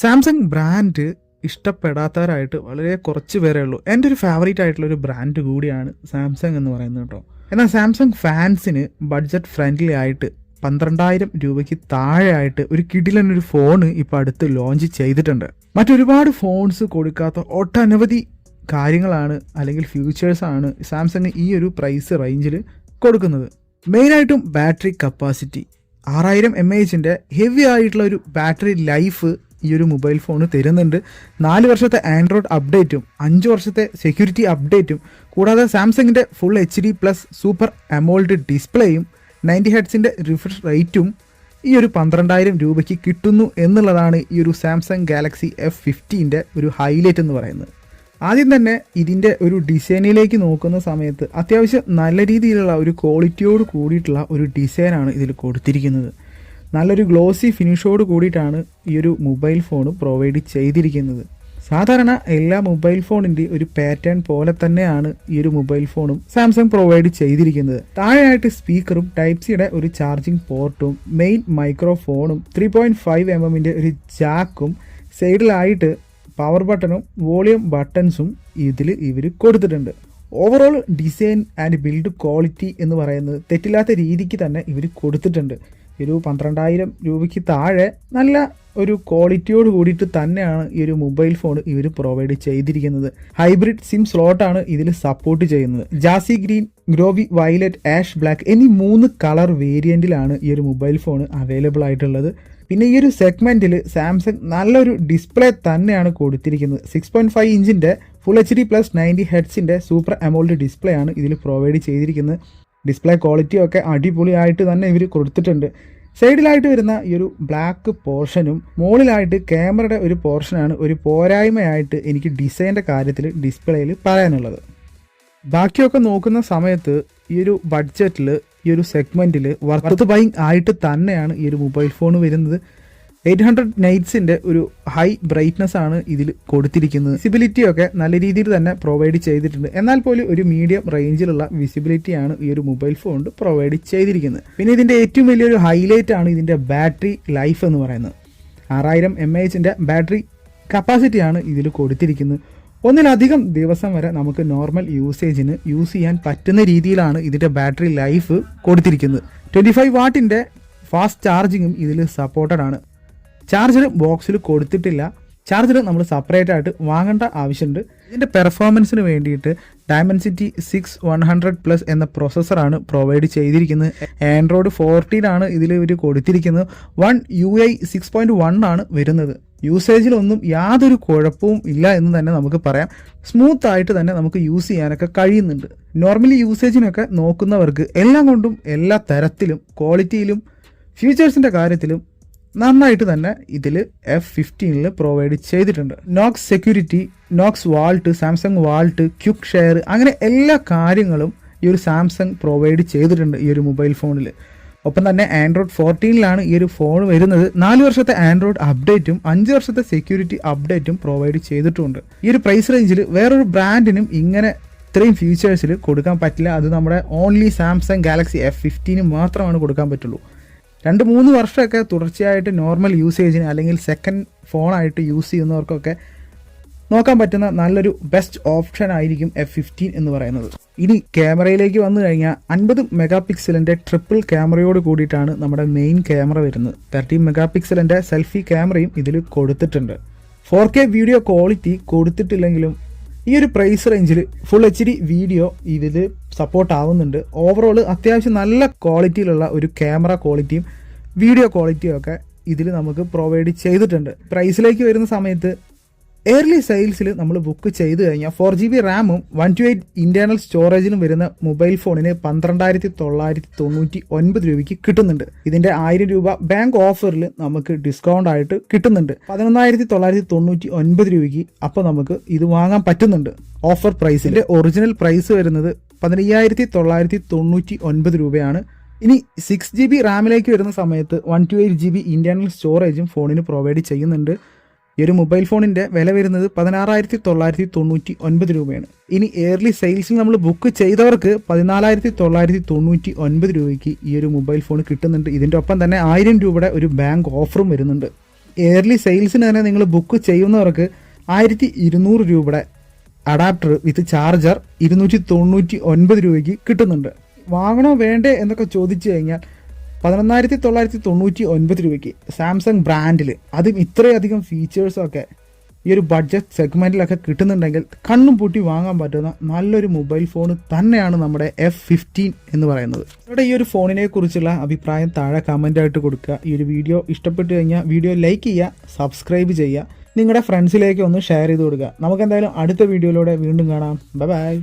Samsung brand ഇഷ്ടപ്പെടാത്തവരായിട്ട് വളരെ കുറച്ച് പേരേ ഉള്ളൂ. എൻ്റെ ഒരു ഫേവറേറ്റ് ആയിട്ടുള്ള ഒരു ബ്രാൻഡ് കൂടിയാണ് സാംസങ് എന്ന് പറയുന്നത് കേട്ടോ. എന്നാൽ സാംസങ് ഫാൻസിന് ബഡ്ജറ്റ് ഫ്രണ്ട്ലി ആയിട്ട് 12,000 രൂപയ്ക്ക് താഴെയായിട്ട് ഒരു കിടിലൻ ഒരു ഫോണ് ഇപ്പോൾ അടുത്ത് ലോഞ്ച് ചെയ്തിട്ടുണ്ട്. മറ്റൊരുപാട് ഫോൺസ് കൊടുക്കാത്ത ഒട്ടനവധി കാര്യങ്ങളാണ് അല്ലെങ്കിൽ ഫ്യൂച്ചേഴ്സാണ് സാംസങ് ഈ ഒരു പ്രൈസ് റേഞ്ചിൽ കൊടുക്കുന്നത്. മെയിനായിട്ടും ബാറ്ററി കപ്പാസിറ്റി 6000 mAh ഹെവി ആയിട്ടുള്ള ഒരു ബാറ്ററി ലൈഫ് ഈ ഒരു മൊബൈൽ ഫോണ് തരുന്നുണ്ട്. 4 വർഷത്തെ ആൻഡ്രോയിഡ് അപ്ഡേറ്റും 5 വർഷത്തെ സെക്യൂരിറ്റി അപ്ഡേറ്റും കൂടാതെ സാംസങ്ങിൻ്റെ ഫുൾ HD+ സൂപ്പർ അമോൾഡ് ഡിസ്പ്ലേയും 90 ഹെർട്സിൻ്റെ റിഫ്രഷ് റേറ്റും ഈ ഒരു 12,000 രൂപയ്ക്ക് കിട്ടുന്നു എന്നുള്ളതാണ് ഈ ഒരു സാംസങ് ഗാലക്സി F15 ഒരു ഹൈലൈറ്റ് എന്ന് പറയുന്നത്. ആദ്യം തന്നെ ഇതിൻ്റെ ഒരു ഡിസൈനിലേക്ക് നോക്കുന്ന സമയത്ത് അത്യാവശ്യം നല്ല രീതിയിലുള്ള ഒരു ക്വാളിറ്റിയോട് കൂടിയിട്ടുള്ള ഒരു ഡിസൈനാണ് ഇതിൽ കൊടുത്തിരിക്കുന്നത്. നല്ലൊരു ഗ്ലോസി ഫിനിഷോട് കൂടിയിട്ടാണ് ഈ ഒരു മൊബൈൽ ഫോൺ പ്രൊവൈഡ് ചെയ്തിരിക്കുന്നത്. സാധാരണ എല്ലാ മൊബൈൽ ഫോണിൻ്റെ ഒരു പാറ്റേൺ പോലെ തന്നെയാണ് ഈ ഒരു മൊബൈൽ ഫോണും സാംസങ് പ്രൊവൈഡ് ചെയ്തിരിക്കുന്നത്. താഴെയായിട്ട് സ്പീക്കറും ടൈപ്പ് സിയുടെ ഒരു ചാർജിങ് പോർട്ടും മെയിൻ മൈക്രോഫോണും 3.5 mm ഒരു ജാക്കും സൈഡിലായിട്ട് പവർ ബട്ടണും വോളിയം ബട്ടൺസും ഇവർ കൊടുത്തിട്ടുണ്ട്. Overall design and build quality എന്ന് പറയുന്നത് തെറ്റില്ലാത്ത രീതിക്ക് തന്നെ ഇവർ കൊടുത്തിട്ടുണ്ട്. ഒരു 12,000 രൂപയ്ക്ക് താഴെ നല്ല ഒരു ക്വാളിറ്റിയോട് കൂടിയിട്ട് തന്നെയാണ് ഈ ഒരു മൊബൈൽ ഫോൺ ഇവർ പ്രൊവൈഡ് ചെയ്തിരിക്കുന്നത്. ഹൈബ്രിഡ് സിം സ്ലോട്ടാണ് ഇതിൽ സപ്പോർട്ട് ചെയ്യുന്നത്. Jazzy green, groovy violet, ash black എന്നീ 3 കളർ വേരിയന്റിലാണ് ഈ ഒരു മൊബൈൽ ഫോൺ അവൈലബിൾ ആയിട്ടുള്ളത്. പിന്നെ ഈ ഒരു സെഗ്മെന്റിൽ സാംസങ് നല്ലൊരു ഡിസ്പ്ലേ തന്നെയാണ് കൊടുത്തിരിക്കുന്നത്. 6.5 ഇഞ്ചിൻ്റെ ഫുൾ HD+ 90 ഹെർട്സിൻ്റെ സൂപ്പർ അമോൾഡ് ഡിസ്പ്ലേ ആണ് ഇതിൽ പ്രൊവൈഡ് ചെയ്തിരിക്കുന്നത്. ഡിസ്പ്ലേ ക്വാളിറ്റി ഒക്കെ അടിപൊളിയായിട്ട് തന്നെ ഇവർ കൊടുത്തിട്ടുണ്ട്. സൈഡിലായിട്ട് വരുന്ന ഈ ഒരു ബ്ലാക്ക് പോർഷനും മുകളിലായിട്ട് ക്യാമറയുടെ ഒരു പോർഷനാണ് ഒരു പോരായ്മയായിട്ട് എനിക്ക് ഡിസൈൻ്റെ കാര്യത്തിൽ ഡിസ്പ്ലേയിൽ പറയാനുള്ളത്. ബാക്കിയൊക്കെ നോക്കുന്ന സമയത്ത് ഈ ഒരു ബഡ്ജറ്റിൽ ഈ ഒരു സെഗ്മെൻറ്റിൽ വർത്ത് ബൈങ് ആയിട്ട് തന്നെയാണ് ഈ ഒരു മൊബൈൽ ഫോൺ വരുന്നത്. 800 നൈറ്റ്സിൻ്റെ ഒരു ഹൈ ബ്രൈറ്റ്നസ് ആണ് ഇതിൽ കൊടുത്തിരിക്കുന്നത്. വിസിബിലിറ്റി ഒക്കെ നല്ല രീതിയിൽ തന്നെ പ്രൊവൈഡ് ചെയ്തിട്ടുണ്ട്. എന്നാൽ പോലും ഒരു മീഡിയം റേഞ്ചിലുള്ള വിസിബിലിറ്റിയാണ് ഈ ഒരു മൊബൈൽ ഫോൺ പ്രൊവൈഡ് ചെയ്തിരിക്കുന്നത്. പിന്നെ ഇതിൻ്റെ ഏറ്റവും വലിയൊരു ഹൈലൈറ്റ് ആണ് ഇതിൻ്റെ ബാറ്ററി ലൈഫ് എന്ന് പറയുന്നത്. 6000 mAh ബാറ്ററി കപ്പാസിറ്റിയാണ് ഇതിൽ കൊടുത്തിരിക്കുന്നത്. ഒന്നിലധികം ദിവസം വരെ നമുക്ക് നോർമൽ യൂസേജിന് യൂസ് ചെയ്യാൻ പറ്റുന്ന രീതിയിലാണ് ഇതിൻ്റെ ബാറ്ററി ലൈഫ് കൊടുത്തിരിക്കുന്നത്. 25 വാട്ടിൻ്റെ ഫാസ്റ്റ് ചാർജിങ്ങും ഇതിൽ സപ്പോർട്ടഡ് ആണ്. ചാർജർ ബോക്സിൽ കൊടുത്തിട്ടില്ല. ചാർജർ നമ്മൾ സെപ്പറേറ്റ് ആയിട്ട് വാങ്ങേണ്ട ആവശ്യമുണ്ട്. ഇതിൻ്റെ പെർഫോമൻസിന് വേണ്ടിയിട്ട് ഡയമൻസിറ്റി 6100+ എന്ന പ്രോസസ്സറാണ് പ്രൊവൈഡ് ചെയ്തിരിക്കുന്നത്. ആൻഡ്രോയിഡ് 14 ആണ് ഇതിൽ ഇവർ കൊടുത്തിരിക്കുന്നത്. UI 6.1 ആണ് വരുന്നത്. യൂസേജിലൊന്നും യാതൊരു കുഴപ്പവും ഇല്ല എന്ന് തന്നെ നമുക്ക് പറയാം. സ്മൂത്ത് ആയിട്ട് തന്നെ നമുക്ക് യൂസ് ചെയ്യാനൊക്കെ കഴിയുന്നുണ്ട്. നോർമലി യൂസേജിനൊക്കെ നോക്കുന്നവർക്ക് എല്ലാം കൊണ്ടും എല്ലാ തരത്തിലും ക്വാളിറ്റിയിലും ഫീച്ചേഴ്സിൻ്റെ കാര്യത്തിലും നന്നായിട്ട് തന്നെ ഇതിൽ F15 പ്രൊവൈഡ് ചെയ്തിട്ടുണ്ട്. Knox security, Knox vault, Samsung vault, quick share അങ്ങനെ എല്ലാ കാര്യങ്ങളും ഈ ഒരു സാംസങ് പ്രൊവൈഡ് ചെയ്തിട്ടുണ്ട് ഈ ഒരു മൊബൈൽ ഫോണിൽ. ഒപ്പം തന്നെ ആൻഡ്രോയിഡ് 14 ഈ ഒരു ഫോൺ വരുന്നത്. 4 വർഷത്തെ ആൻഡ്രോയിഡ് അപ്ഡേറ്റും 5 വർഷത്തെ സെക്യൂരിറ്റി അപ്ഡേറ്റും പ്രൊവൈഡ് ചെയ്തിട്ടുണ്ട്. ഈ ഒരു പ്രൈസ് റേഞ്ചിൽ വേറൊരു ബ്രാൻഡിനും ഇങ്ങനെ ഇത്രയും ഫീച്ചേഴ്സിൽ കൊടുക്കാൻ പറ്റില്ല. അത് നമ്മുടെ ഓൺലി സാംസങ് ഗാലക്സി F15 മാത്രമാണ് കൊടുക്കാൻ പറ്റുള്ളൂ. 2-3 വർഷമൊക്കെ തുടർച്ചയായിട്ട് നോർമൽ യൂസേജിന് അല്ലെങ്കിൽ സെക്കൻഡ് ഫോണായിട്ട് യൂസ് ചെയ്യുന്നവർക്കൊക്കെ നോക്കാൻ പറ്റുന്ന നല്ലൊരു ബെസ്റ്റ് ഓപ്ഷൻ ആയിരിക്കും F15 എന്ന് പറയുന്നത്. ഇനി ക്യാമറയിലേക്ക് വന്നു കഴിഞ്ഞാൽ 50 മെഗാപിക്സലിൻ്റെ ട്രിപ്പിൾ ക്യാമറയോട് കൂടിയിട്ടാണ് നമ്മുടെ മെയിൻ ക്യാമറ വരുന്നത്. 30 മെഗാപിക്സലിൻ്റെ സെൽഫി ക്യാമറയും ഇതിൽ കൊടുത്തിട്ടുണ്ട്. 4K വീഡിയോ ക്വാളിറ്റി കൊടുത്തിട്ടില്ലെങ്കിലും ഈ ഒരു പ്രൈസ് റേഞ്ചിൽ ഫുൾ HD വീഡിയോ ഇതിൽ സപ്പോർട്ട് ആവുന്നുണ്ട്. ഓവറോൾ അത്യാവശ്യം നല്ല ക്വാളിറ്റിയിലുള്ള ഒരു ക്യാമറ ക്വാളിറ്റിയും വീഡിയോ ക്വാളിറ്റിയും ഒക്കെ ഇതിൽ നമുക്ക് പ്രൊവൈഡ് ചെയ്തിട്ടുണ്ട്. പ്രൈസിലേക്ക് വരുന്ന സമയത്ത് എയർലി സെയിൽസിൽ നമ്മൾ ബുക്ക് ചെയ്ത് കഴിഞ്ഞാൽ 4GB റാമും 128 ഇൻറ്റേർണൽ സ്റ്റോറേജിലും വരുന്ന മൊബൈൽ ഫോണിന് 12,999 രൂപയ്ക്ക് കിട്ടുന്നുണ്ട്. ഇതിൻ്റെ 1000 രൂപ ബാങ്ക് ഓഫറിൽ നമുക്ക് ഡിസ്കൗണ്ട് ആയിട്ട് കിട്ടുന്നുണ്ട്. 11,999 രൂപയ്ക്ക് അപ്പോൾ നമുക്ക് ഇത് വാങ്ങാൻ പറ്റുന്നുണ്ട്. ഓഫർ പ്രൈസിൻ്റെ ഒറിജിനൽ പ്രൈസ് വരുന്നത് 15,999 രൂപയാണ്. ഇനി 6GB റാമിലേക്ക് വരുന്ന സമയത്ത് 128GB ഇൻറ്റേർണൽ സ്റ്റോറേജും ഫോണിന് പ്രൊവൈഡ് ചെയ്യുന്നുണ്ട്. ഈ ഒരു മൊബൈൽ ഫോണിൻ്റെ വില വരുന്നത് 16,999 രൂപയാണ്. ഇനി ഇയർലി സെയിൽസിൽ നമ്മൾ ബുക്ക് ചെയ്തവർക്ക് 14,999 രൂപയ്ക്ക് ഈ ഒരു മൊബൈൽ ഫോൺ കിട്ടുന്നുണ്ട്. ഇതിൻ്റെ ഒപ്പം തന്നെ 1000 രൂപയുടെ ഒരു ബാങ്ക് ഓഫറും വരുന്നുണ്ട്. ഇയർലി സെയിൽസിന് തന്നെ നിങ്ങൾ ബുക്ക് ചെയ്യുന്നവർക്ക് 1200 രൂപയുടെ അഡാപ്റ്റർ വിത്ത് ചാർജർ 299 രൂപയ്ക്ക് കിട്ടുന്നുണ്ട്. വാങ്ങണോ വേണ്ടേ എന്നൊക്കെ ചോദിച്ചു കഴിഞ്ഞാൽ 11,999 രൂപയ്ക്ക് സാംസങ് ബ്രാൻഡിൽ, അതും ഇത്രയധികം ഫീച്ചേഴ്സൊക്കെ ഈ ഒരു ബഡ്ജറ്റ് സെഗ്മെൻറ്റിലൊക്കെ കിട്ടുന്നുണ്ടെങ്കിൽ കണ്ണും പൂട്ടി വാങ്ങാൻ പറ്റുന്ന നല്ലൊരു മൊബൈൽ ഫോൺ തന്നെയാണ് നമ്മുടെ F15 എന്ന് പറയുന്നത്. ഇവിടെ ഈ ഒരു ഫോണിനെ കുറിച്ചുള്ള അഭിപ്രായം താഴെ കമൻ്റായിട്ട് കൊടുക്കുക. ഈ ഒരു വീഡിയോ ഇഷ്ടപ്പെട്ടു കഴിഞ്ഞാൽ വീഡിയോ ലൈക്ക് ചെയ്യുക, സബ്സ്ക്രൈബ് ചെയ്യുക, നിങ്ങളുടെ ഫ്രണ്ട്സിലേക്ക് ഒന്ന് ഷെയർ ചെയ്ത് കൊടുക്കുക. നമുക്ക് എന്തായാലും അടുത്ത വീഡിയോയിലൂടെ വീണ്ടും കാണാം. Bye bye.